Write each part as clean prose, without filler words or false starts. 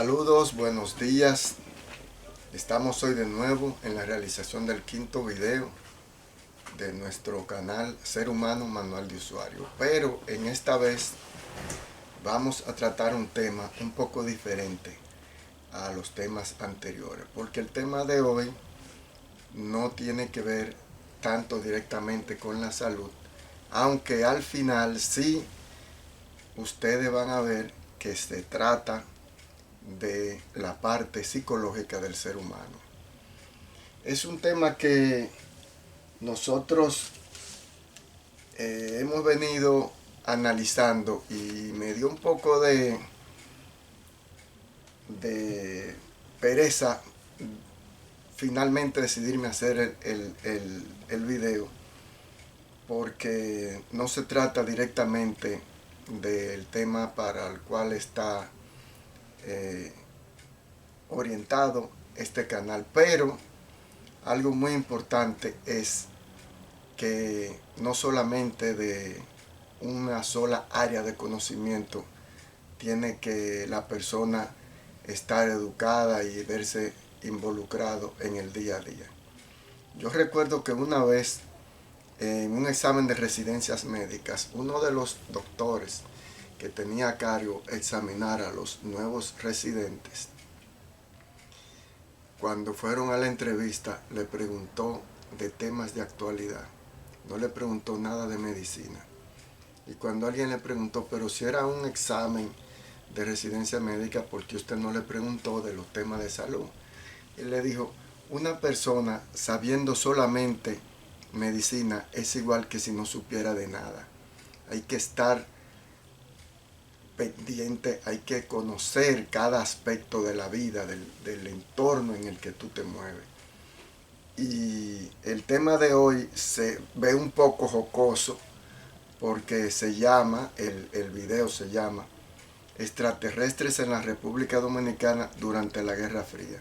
Saludos, buenos días. Estamos hoy de nuevo en la realización del quinto video de nuestro canal Ser Humano Manual de Usuario. Pero en esta vez vamos a tratar un tema un poco diferente a los temas anteriores. Porque el tema de hoy no tiene que ver tanto directamente con la salud. Aunque al final sí ustedes van a ver que se trata de la parte psicológica del ser humano. Es un tema que nosotros hemos venido analizando y me dio un poco de pereza finalmente decidirme a hacer el video, porque no se trata directamente del tema para el cual está orientado este canal, pero algo muy importante es que no solamente de una sola área de conocimiento tiene que la persona estar educada y verse involucrado en el día a día. Yo recuerdo que una vez en un examen de residencias médicas, uno de los doctores que tenía a cargo examinar a los nuevos residentes, cuando fueron a la entrevista le preguntó de temas de actualidad, no le preguntó nada de medicina. Y cuando alguien le preguntó, pero si era un examen de residencia médica, ¿por qué usted no le preguntó de los temas de salud? Él le dijo, una persona sabiendo solamente medicina es igual que si no supiera de nada. Hay que estar pendiente, hay que conocer cada aspecto de la vida, del entorno en el que tú te mueves. Y el tema de hoy se ve un poco jocoso porque se llama, el video se llama Extraterrestres en la República Dominicana durante la Guerra Fría.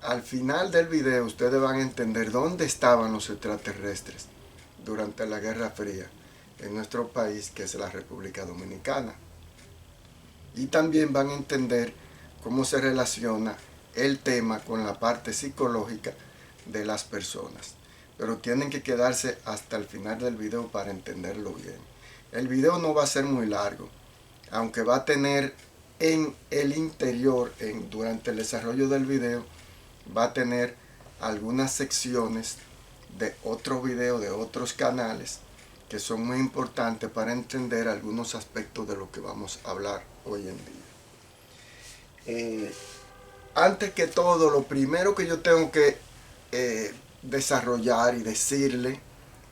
Al final del video ustedes van a entender dónde estaban los extraterrestres durante la Guerra Fría en nuestro país, que es la República Dominicana. Y también van a entender cómo se relaciona el tema con la parte psicológica de las personas. Pero tienen que quedarse hasta el final del video para entenderlo bien. El video no va a ser muy largo, aunque va a tener en el interior, durante el desarrollo del video, va a tener algunas secciones de otros videos de otros canales que son muy importantes para entender algunos aspectos de lo que vamos a hablar hoy en día. Antes que todo, lo primero que yo tengo que desarrollar y decirle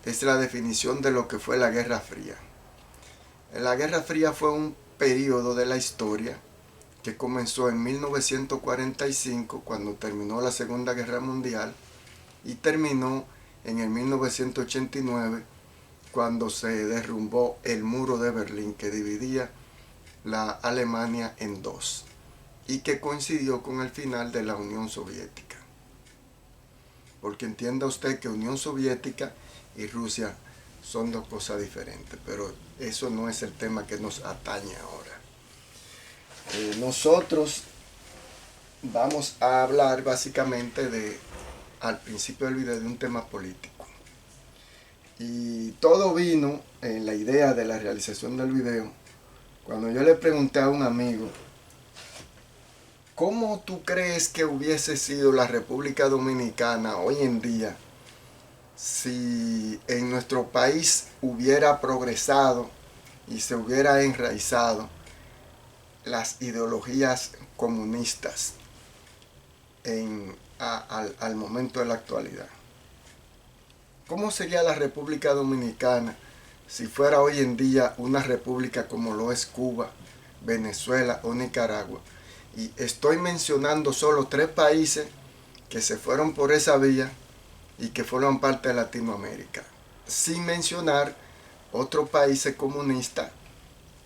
es la definición de lo que fue la Guerra Fría. La Guerra Fría fue un periodo de la historia que comenzó en 1945, cuando terminó la Segunda Guerra Mundial, y terminó en el 1989, cuando se derrumbó el muro de Berlín, que dividía la Alemania en dos, y que coincidió con el final de la Unión Soviética. Porque entienda usted que Unión Soviética y Rusia son dos cosas diferentes, pero eso no es el tema que nos atañe ahora. Nosotros vamos a hablar básicamente al principio del video, de un tema político. Y todo vino en la idea de la realización del video cuando yo le pregunté a un amigo, ¿cómo tú crees que hubiese sido la República Dominicana hoy en día si en nuestro país hubiera progresado y se hubiera enraizado las ideologías comunistas al momento de la actualidad? ¿Cómo sería la República Dominicana si fuera hoy en día una república como lo es Cuba, Venezuela o Nicaragua? Y estoy mencionando solo 3 países que se fueron por esa vía y que forman parte de Latinoamérica, sin mencionar otros países comunistas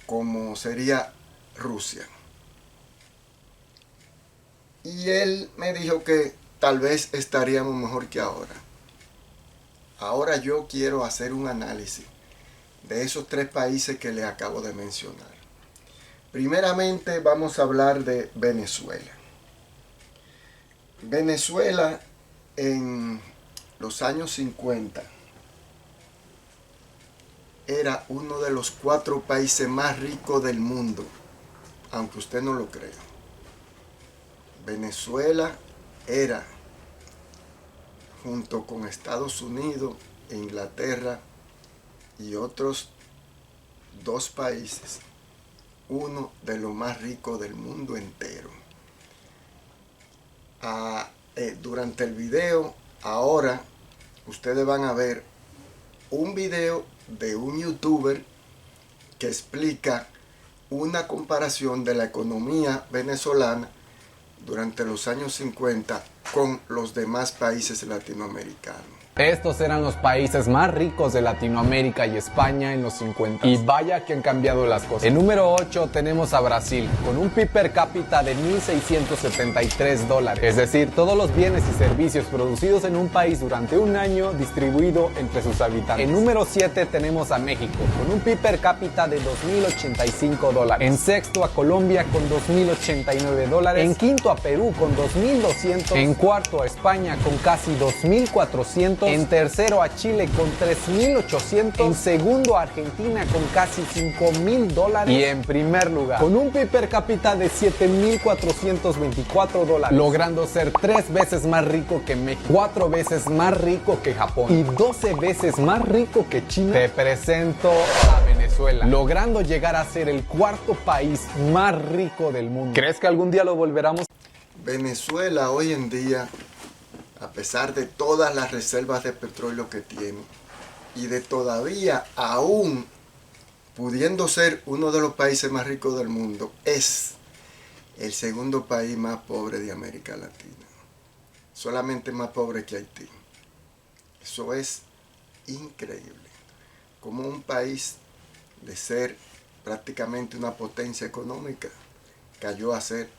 como sería Rusia. Y él me dijo que tal vez estaríamos mejor que ahora. Ahora yo quiero hacer un análisis de esos 3 países que les acabo de mencionar. Primeramente vamos a hablar de Venezuela. Venezuela en los años 50 era uno de los 4 países más ricos del mundo, aunque usted no lo crea. Venezuela era, junto con Estados Unidos, Inglaterra y otros 2 países, uno de los más ricos del mundo entero. Durante el video, ahora, ustedes van a ver un video de un youtuber que explica una comparación de la economía venezolana durante los años 50 con los demás países latinoamericanos. Estos eran los países más ricos de Latinoamérica y España en los 50. Y vaya que han cambiado las cosas. En número 8 tenemos a Brasil, con un PIB per cápita de $1,673. Es decir, todos los bienes y servicios producidos en un país durante un año distribuido entre sus habitantes. En número 7 tenemos a México, con un PIB per cápita de $2,085. En sexto a Colombia con $2,089. En quinto a Perú con $2,200. En cuarto a España con casi $2,400. En tercero a Chile con $3,800. En segundo a Argentina con casi $5,000. Y en primer lugar, con un PIB per cápita de $7,424, logrando ser 3 veces más rico que México, 4 veces más rico que Japón y 12 veces más rico que China. Te presento a Venezuela, logrando llegar a ser el 4º país más rico del mundo. ¿Crees que algún día lo volveremos? Venezuela hoy en día, a pesar de todas las reservas de petróleo que tiene y de todavía aún pudiendo ser uno de los países más ricos del mundo, es el segundo país más pobre de América Latina. Solamente más pobre que Haití. Eso es increíble. Como un país de ser prácticamente una potencia económica cayó a ser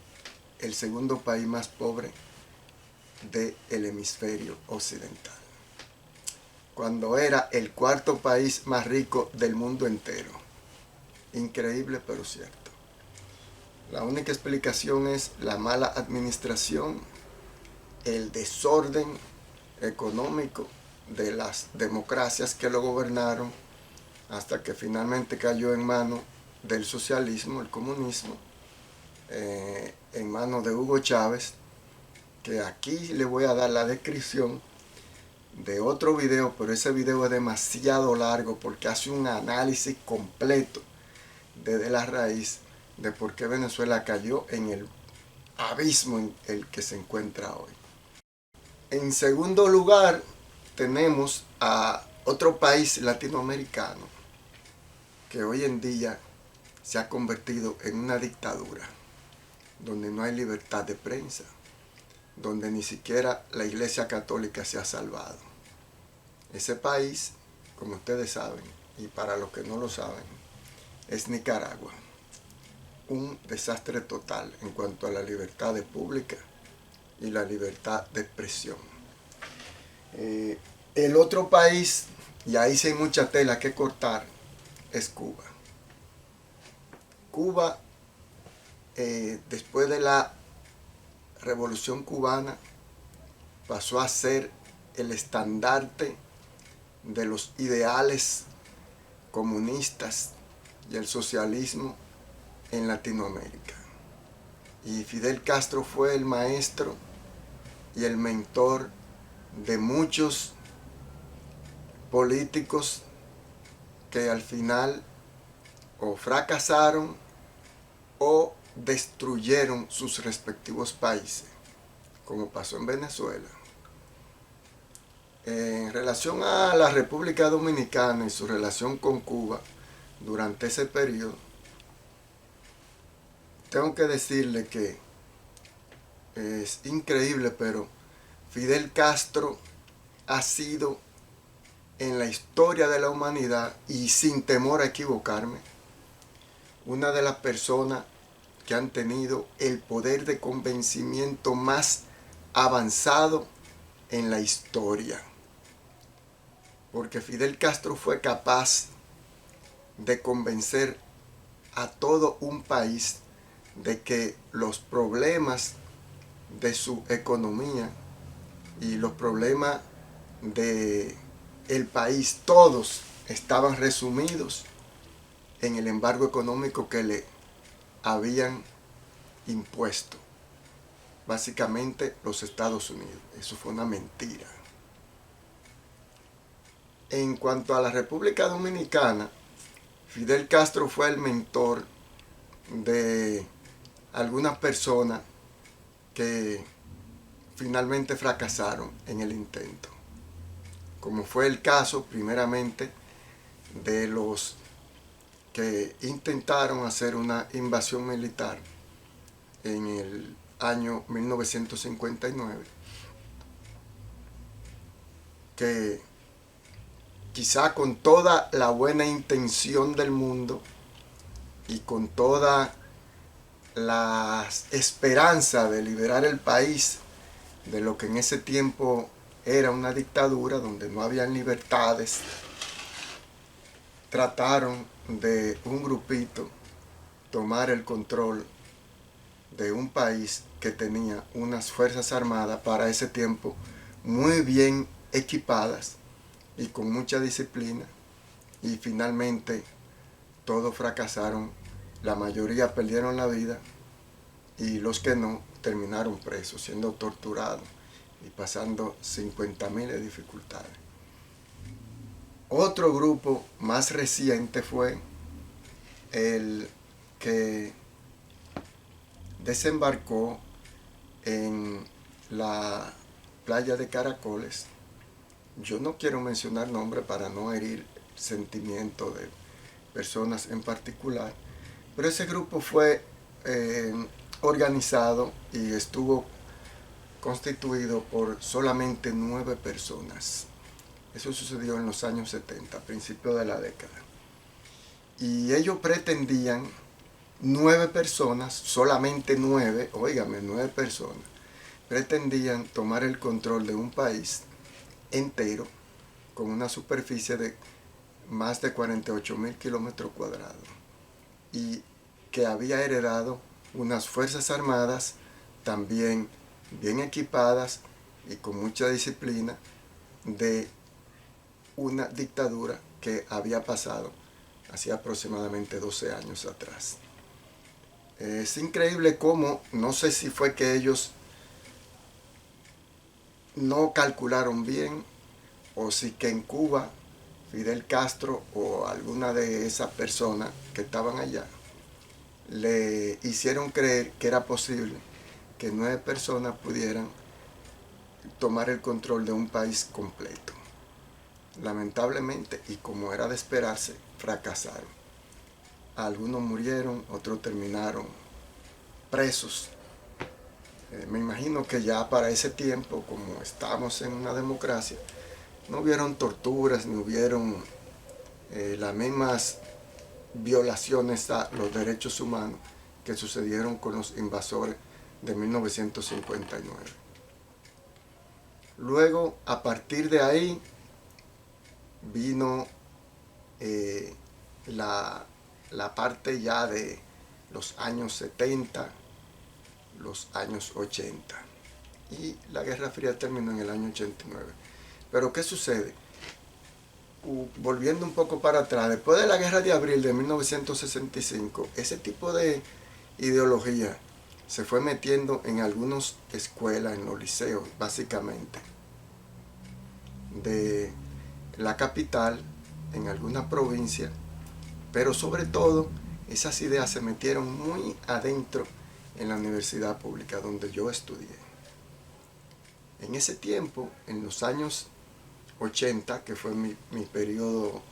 el segundo país más pobre del hemisferio occidental, cuando era el 4º país más rico del mundo entero. Increíble, pero cierto. La única explicación es la mala administración, el desorden económico de las democracias que lo gobernaron, hasta que finalmente cayó en manos del socialismo, el comunismo, en manos de Hugo Chávez, que aquí le voy a dar la descripción de otro video, pero ese video es demasiado largo porque hace un análisis completo desde la raíz de por qué Venezuela cayó en el abismo en el que se encuentra hoy. En segundo lugar, tenemos a otro país latinoamericano que hoy en día se ha convertido en una dictadura, donde no hay libertad de prensa, donde ni siquiera la Iglesia Católica se ha salvado. Ese país, como ustedes saben, y para los que no lo saben, es Nicaragua. Un desastre total en cuanto a la libertad de pública y la libertad de expresión. El otro país, y ahí sí hay mucha tela que cortar, es Cuba. Cuba, después de la Revolución Cubana, pasó a ser el estandarte de los ideales comunistas y el socialismo en Latinoamérica. Y Fidel Castro fue el maestro y el mentor de muchos políticos que al final o fracasaron o destruyeron sus respectivos países, como pasó en Venezuela. En relación a la República Dominicana y su relación con Cuba durante ese periodo, tengo que decirle que es increíble, pero Fidel Castro ha sido en la historia de la humanidad, y sin temor a equivocarme, una de las personas que han tenido el poder de convencimiento más avanzado en la historia. Porque Fidel Castro fue capaz de convencer a todo un país de que los problemas de su economía y los problemas de el país, todos estaban resumidos en el embargo económico que le habían impuesto básicamente los Estados Unidos. Eso fue una mentira. En cuanto a la República Dominicana, Fidel Castro fue el mentor de algunas personas que finalmente fracasaron en el intento, como fue el caso primeramente de los que intentaron hacer una invasión militar en el año 1959, que quizá con toda la buena intención del mundo y con toda la esperanza de liberar el país de lo que en ese tiempo era una dictadura donde no habían libertades, trataron de un grupito tomar el control de un país que tenía unas fuerzas armadas para ese tiempo muy bien equipadas y con mucha disciplina, y finalmente todos fracasaron, la mayoría perdieron la vida y los que no terminaron presos, siendo torturados y pasando 50.000 dificultades. Otro grupo más reciente fue el que desembarcó en la playa de Caracoles. Yo no quiero mencionar nombres para no herir sentimientos de personas en particular, pero ese grupo fue organizado y estuvo constituido por solamente 9 personas. Eso sucedió en los años 70, principios de la década. Y ellos pretendían 9 personas, solamente 9, óigame, 9 personas, pretendían tomar el control de un país entero con una superficie de más de 48.000 kilómetros cuadrados y que había heredado unas fuerzas armadas también bien equipadas y con mucha disciplina de una dictadura que había pasado hacía aproximadamente 12 años atrás. Es increíble cómo, no sé si fue que ellos no calcularon bien o si que en Cuba Fidel Castro o alguna de esas personas que estaban allá le hicieron creer que era posible que 9 personas pudieran tomar el control de un país completo. Lamentablemente, y como era de esperarse, fracasaron. Algunos murieron, otros terminaron presos. Me imagino que ya para ese tiempo, como estamos en una democracia, no hubieron torturas, ni hubieron las mismas violaciones a los derechos humanos que sucedieron con los invasores de 1959. Luego, a partir de ahí, vino la parte ya de los años 70, los años 80. Y la Guerra Fría terminó en el año 89. Pero ¿qué sucede? Volviendo un poco para atrás, después de la Guerra de Abril de 1965, ese tipo de ideología se fue metiendo en algunas escuelas, en los liceos, básicamente, de la capital, en algunas provincias, pero sobre todo esas ideas se metieron muy adentro en la universidad pública donde yo estudié. En ese tiempo, en los años 80, que fue mi periodo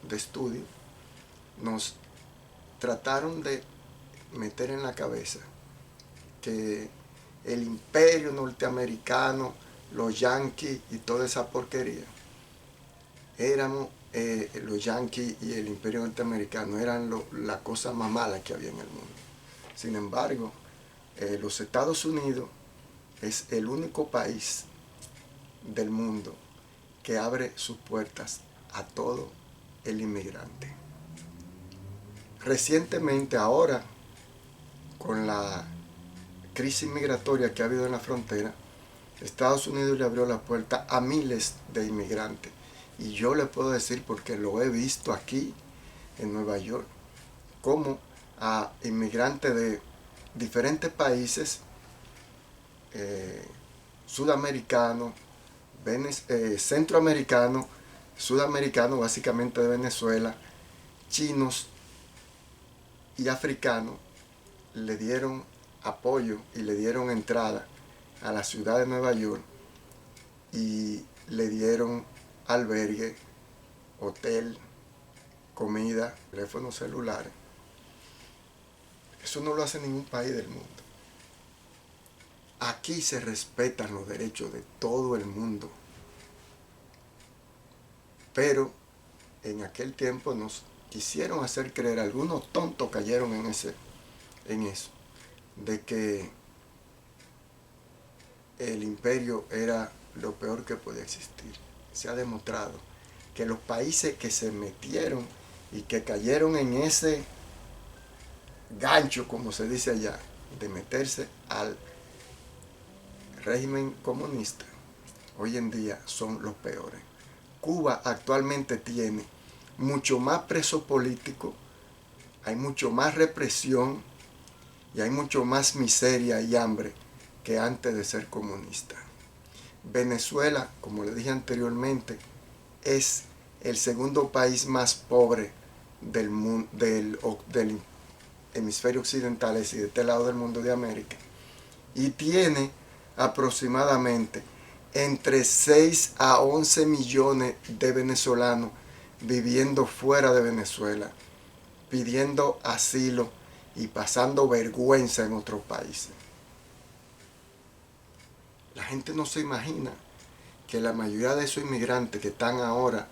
de estudio, nos trataron de meter en la cabeza que el imperio norteamericano, los yanquis y toda esa porquería, éramos los yanquis y el imperio norteamericano eran la cosa más mala que había en el mundo. Sin embargo, los Estados Unidos es el único país del mundo que abre sus puertas a todo el inmigrante. recientemente, ahora, con la crisis migratoria que ha habido en la frontera, Estados Unidos le abrió la puerta a miles de inmigrantes. Y yo le puedo decir, porque lo he visto aquí en Nueva York, como a inmigrantes de diferentes países, sudamericanos, centroamericanos, sudamericanos, básicamente de Venezuela, chinos y africanos, le dieron apoyo y le dieron entrada a la ciudad de Nueva York y le dieron albergue, hotel, comida, teléfonos celulares. Eso no lo hace ningún país del mundo. Aquí se respetan los derechos de todo el mundo. Pero en aquel tiempo nos quisieron hacer creer, algunos tontos cayeron en eso, de que el imperio era lo peor que podía existir. Se ha demostrado que los países que se metieron y que cayeron en ese gancho, como se dice allá, de meterse al régimen comunista, hoy en día son los peores. Cuba actualmente tiene mucho más preso político, hay mucho más represión y hay mucho más miseria y hambre que antes de ser comunista. Venezuela, como le dije anteriormente, es el segundo país más pobre del hemisferio occidental, es decir, de este lado del mundo de América, y tiene aproximadamente entre 6 a 11 millones de venezolanos viviendo fuera de Venezuela, pidiendo asilo y pasando vergüenza en otros países. La gente no se imagina que la mayoría de esos inmigrantes que están ahora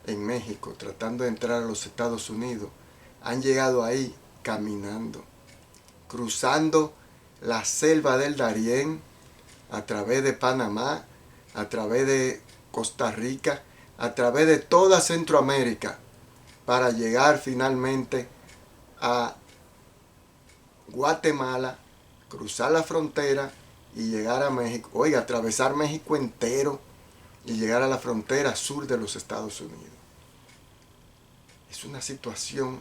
en México tratando de entrar a los Estados Unidos han llegado ahí caminando, cruzando la selva del Darién, a través de Panamá, a través de Costa Rica, a través de toda Centroamérica, para llegar finalmente a Guatemala, cruzar la frontera y llegar a México. Oiga, atravesar México entero y llegar a la frontera sur de los Estados Unidos. Es una situación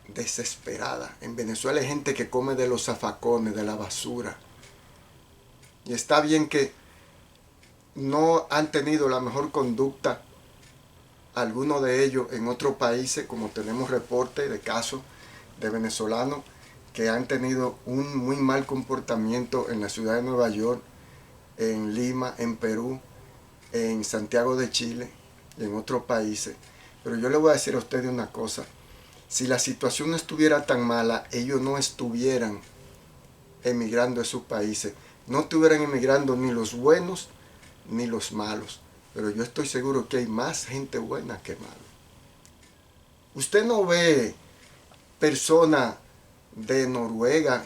desesperada. En Venezuela hay gente que come de los zafacones, de la basura. Y está bien que no han tenido la mejor conducta algunos de ellos en otros países, como tenemos reportes de casos de venezolanos que han tenido un muy mal comportamiento en la ciudad de Nueva York, en Lima, en Perú, en Santiago de Chile y en otros países. Pero yo le voy a decir a ustedes una cosa: si la situación no estuviera tan mala, ellos no estuvieran emigrando a sus países. No estuvieran emigrando ni los buenos ni los malos. Pero yo estoy seguro que hay más gente buena que mala. Usted no ve personas de Noruega,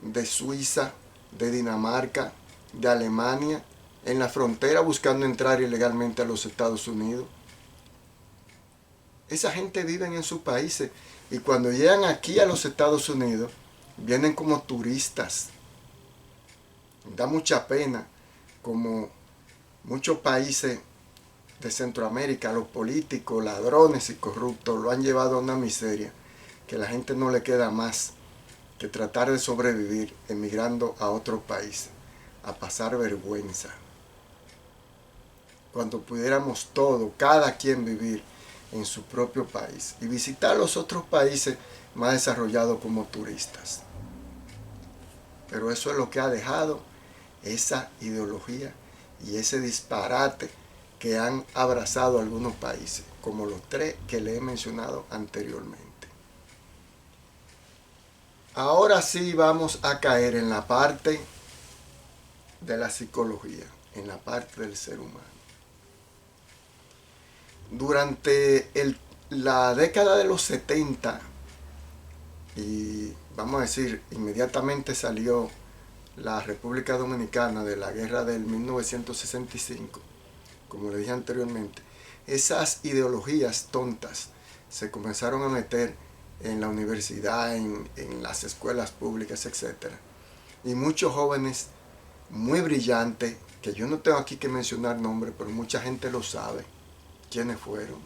de Suiza, de Dinamarca, de Alemania, en la frontera buscando entrar ilegalmente a los Estados Unidos. Esa gente vive en sus países y cuando llegan aquí a los Estados Unidos, vienen como turistas. Da mucha pena como muchos países de Centroamérica, los políticos, ladrones y corruptos lo han llevado a una miseria que a la gente no le queda más que tratar de sobrevivir emigrando a otros países, a pasar vergüenza. Cuando pudiéramos todos, cada quien vivir en su propio país y visitar los otros países más desarrollados como turistas. Pero eso es lo que ha dejado esa ideología y ese disparate que han abrazado algunos países, como los 3 que le he mencionado anteriormente. Ahora sí vamos a caer en la parte de la psicología, en la parte del ser humano. Durante la década de los 70, y vamos a decir, inmediatamente salió la República Dominicana de la guerra del 1965, como le dije anteriormente, esas ideologías tontas se comenzaron a meter en la universidad, en las escuelas públicas, etc. Y muchos jóvenes muy brillantes, que yo no tengo aquí que mencionar nombres, pero mucha gente lo sabe, quiénes fueron.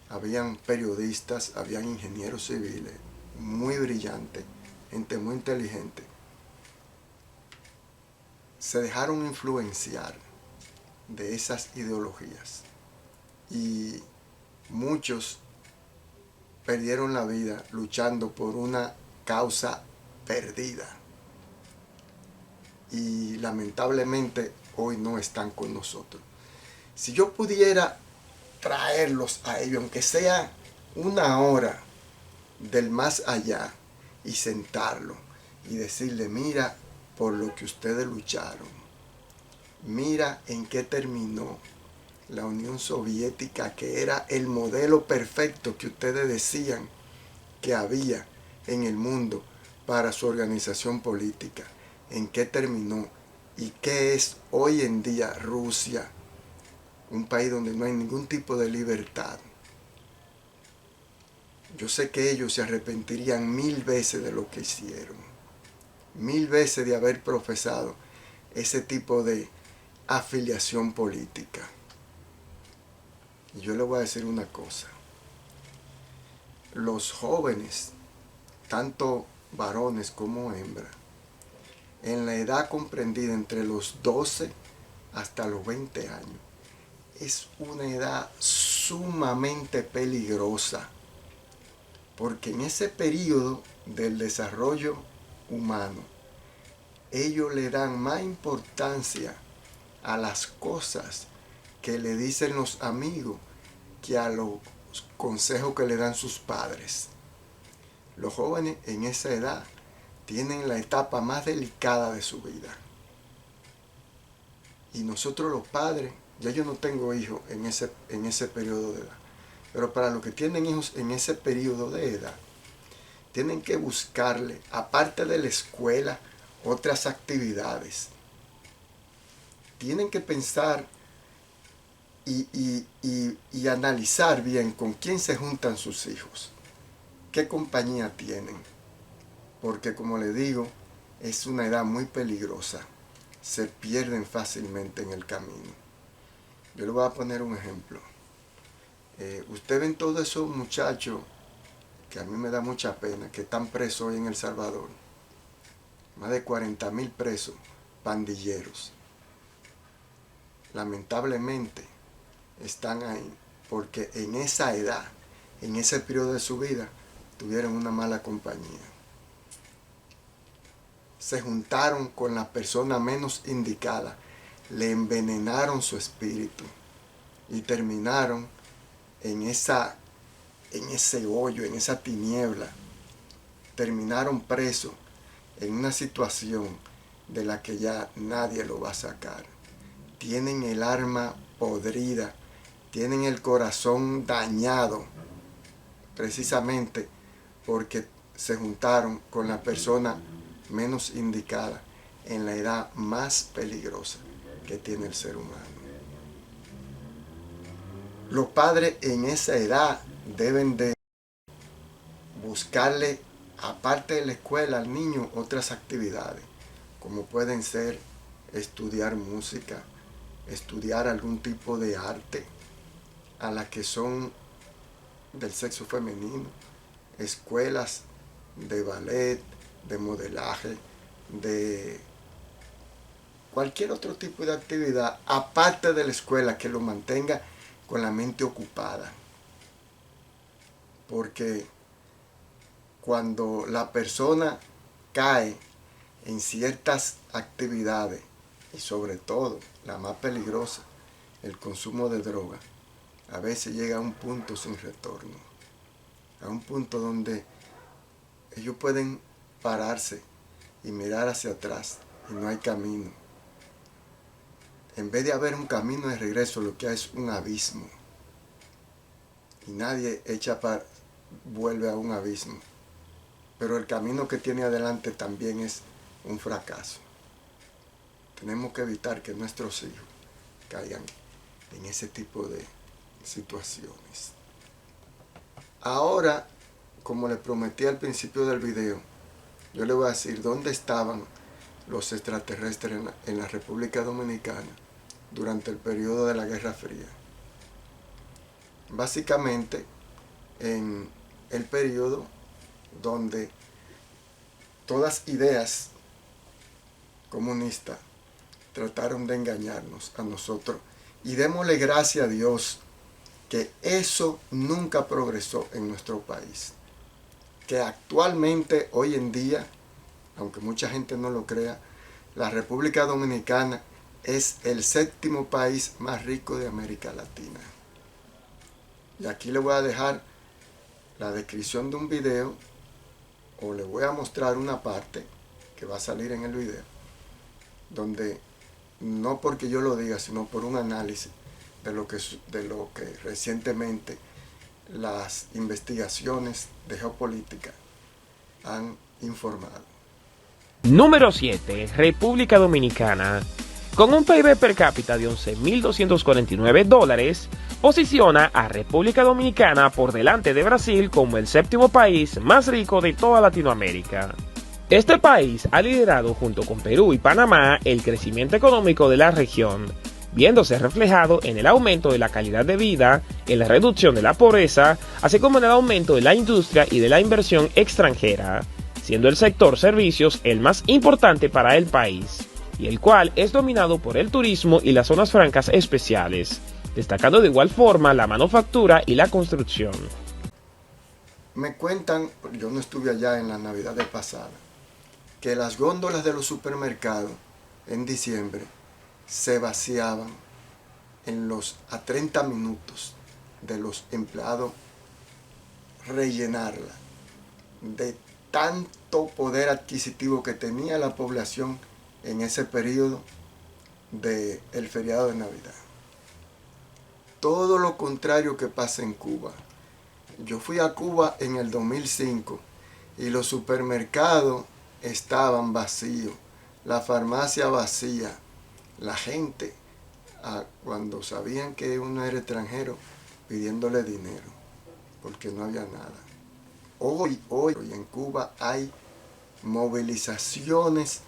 Habían periodistas, habían ingenieros civiles, muy brillantes, gente muy inteligente. Se dejaron influenciar de esas ideologías y muchos perdieron la vida luchando por una causa perdida y lamentablemente hoy no están con nosotros. Si yo pudiera traerlos a ellos, aunque sea una hora del más allá, y sentarlo y decirle, mira por lo que ustedes lucharon, mira en qué terminó la Unión Soviética, que era el modelo perfecto que ustedes decían que había en el mundo para su organización política, en qué terminó y qué es hoy en día Rusia, un país donde no hay ningún tipo de libertad. Yo sé que ellos se arrepentirían 1000 veces de lo que hicieron, 1000 veces de haber profesado ese tipo de afiliación política. Y yo le voy a decir una cosa, los jóvenes, tanto varones como hembras, en la edad comprendida entre los 12 hasta los 20 años, es una edad sumamente peligrosa, porque en ese periodo del desarrollo humano, ellos le dan más importancia a las cosas que le dicen los amigos que a los consejos que le dan sus padres. Los jóvenes en esa edad tienen la etapa más delicada de su vida. Y nosotros los padres, ya yo no tengo hijos en ese periodo de edad, pero para los que tienen hijos en ese periodo de edad, tienen que buscarle, aparte de la escuela, otras actividades. Tienen que pensar y analizar bien con quién se juntan sus hijos, qué compañía tienen, porque como le digo, es una edad muy peligrosa, se pierden fácilmente en el camino. Yo le voy a poner un ejemplo. Usted ven todos esos muchachos, que a mí me da mucha pena, que están presos hoy en El Salvador, más de 40,000 presos, pandilleros. Lamentablemente están ahí porque en esa edad, en ese periodo de su vida, tuvieron una mala compañía. Se juntaron con la persona menos indicada, le envenenaron su espíritu y terminaron en ese hoyo, en esa tiniebla. Terminaron presos en una situación de la que ya nadie lo va a sacar. Tienen el alma podrida, tienen el corazón dañado, precisamente porque se juntaron con la persona menos indicada en la edad más peligrosa que tiene el ser humano. Los padres en esa edad deben de buscarle, aparte de la escuela, al niño otras actividades, como pueden ser estudiar música, estudiar algún tipo de arte, a las que son del sexo femenino, escuelas de ballet, de modelaje, de cualquier otro tipo de actividad, aparte de la escuela, que lo mantenga con la mente ocupada. Porque cuando la persona cae en ciertas actividades, y sobre todo la más peligrosa, el consumo de droga, a veces llega a un punto sin retorno, a un punto donde ellos pueden pararse y mirar hacia atrás y no hay camino. En vez de haber un camino de regreso, lo que hay es un abismo. Y nadie vuelve a un abismo. Pero el camino que tiene adelante también es un fracaso. Tenemos que evitar que nuestros hijos caigan en ese tipo de situaciones. Ahora como le prometí al principio del video, yo le voy a decir dónde estaban los extraterrestres en la República Dominicana durante el periodo de la Guerra Fría. Básicamente, en el periodo donde todas ideas comunistas trataron de engañarnos a nosotros, y démosle gracias a Dios que eso nunca progresó en nuestro país. Que actualmente, hoy en día, aunque mucha gente no lo crea, la República Dominicana es el 7º país más rico de América Latina. Y aquí le voy a dejar la descripción de un video, o le voy a mostrar una parte que va a salir en el video, donde no porque yo lo diga, sino por un análisis de lo que recientemente las investigaciones de geopolítica han informado. Número 7. República Dominicana. Con un PIB per cápita de $11.249, posiciona a República Dominicana por delante de Brasil como el 7º país más rico de toda Latinoamérica. Este país ha liderado junto con Perú y Panamá el crecimiento económico de la región, viéndose reflejado en el aumento de la calidad de vida, en la reducción de la pobreza, así como en el aumento de la industria y de la inversión extranjera, siendo el sector servicios el más importante para el país, y el cual es dominado por el turismo y las zonas francas especiales, destacando de igual forma la manufactura y la construcción. Me cuentan, yo no estuve allá en la Navidad pasada, que las góndolas de los supermercados en diciembre se vaciaban a 30 minutos de los empleados rellenarla, de tanto poder adquisitivo que tenía la población en ese periodo del feriado de Navidad. Todo lo contrario que pasa en Cuba. Yo fui a Cuba en el 2005 y los supermercados estaban vacíos, la farmacia vacía, la gente, cuando sabían que uno era extranjero, pidiéndole dinero, porque no había nada. Hoy en Cuba hay movilizaciones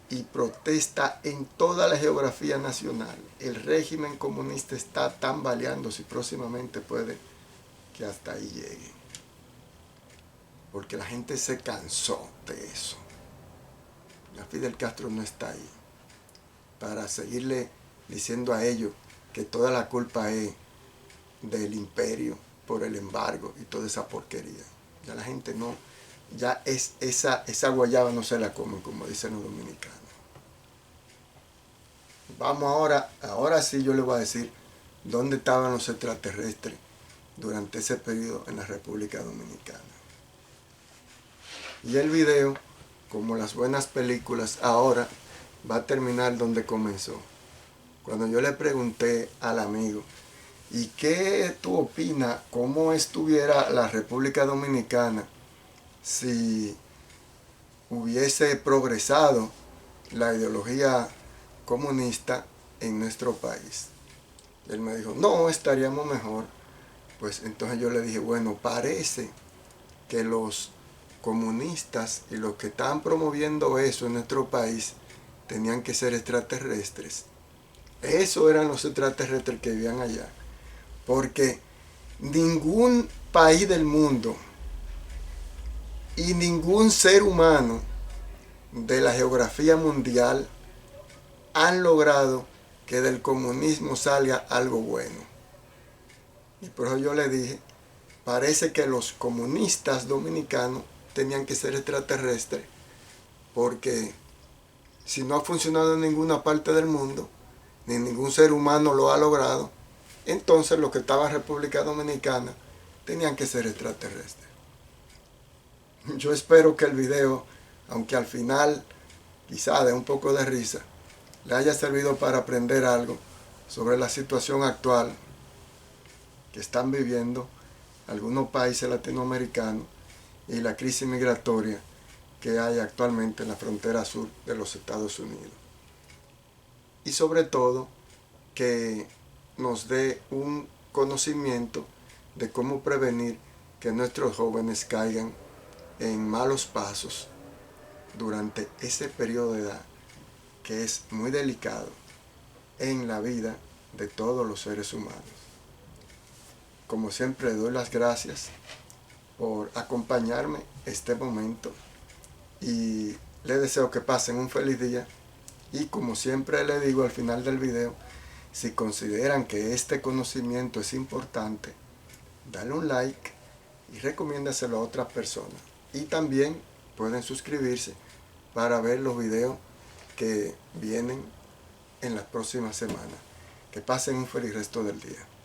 y protesta en toda la geografía nacional. El régimen comunista está tambaleándose y próximamente puede que hasta ahí llegue. Porque la gente se cansó de eso. Ya Fidel Castro no está ahí para seguirle diciendo a ellos que toda la culpa es del imperio por el embargo y toda esa porquería. Ya la gente no, ya esa guayaba no se la comen, como dicen los dominicanos. Vamos ahora sí yo les voy a decir dónde estaban los extraterrestres durante ese periodo en la República Dominicana. Y el video, como las buenas películas, ahora va a terminar donde comenzó. Cuando yo le pregunté al amigo, ¿y qué tú opinas? ¿Cómo estuviera la República Dominicana si hubiese progresado la ideología comunista en nuestro país? Y él me dijo, no, estaríamos mejor. Pues entonces yo le dije, bueno, parece que los comunistas y los que estaban promoviendo eso en nuestro país tenían que ser extraterrestres. Esos eran los extraterrestres que vivían allá. Porque ningún país del mundo y ningún ser humano de la geografía mundial han logrado que del comunismo salga algo bueno. Y por eso yo le dije, parece que los comunistas dominicanos tenían que ser extraterrestres, porque si no ha funcionado en ninguna parte del mundo, ni ningún ser humano lo ha logrado, entonces los que estaban en República Dominicana tenían que ser extraterrestres. Yo espero que el video, aunque al final quizá dé un poco de risa, le haya servido para aprender algo sobre la situación actual que están viviendo algunos países latinoamericanos y la crisis migratoria que hay actualmente en la frontera sur de los Estados Unidos. Y sobre todo, que nos dé un conocimiento de cómo prevenir que nuestros jóvenes caigan en malos pasos durante ese periodo de edad que es muy delicado en la vida de todos los seres humanos. Como siempre, doy las gracias por acompañarme este momento y les deseo que pasen un feliz día. Y como siempre les digo al final del video, si consideran que este conocimiento es importante, dale un like y recomiéndaselo a otras personas. Y también pueden suscribirse para ver los videos que vienen en las próximas semanas. Que pasen un feliz resto del día.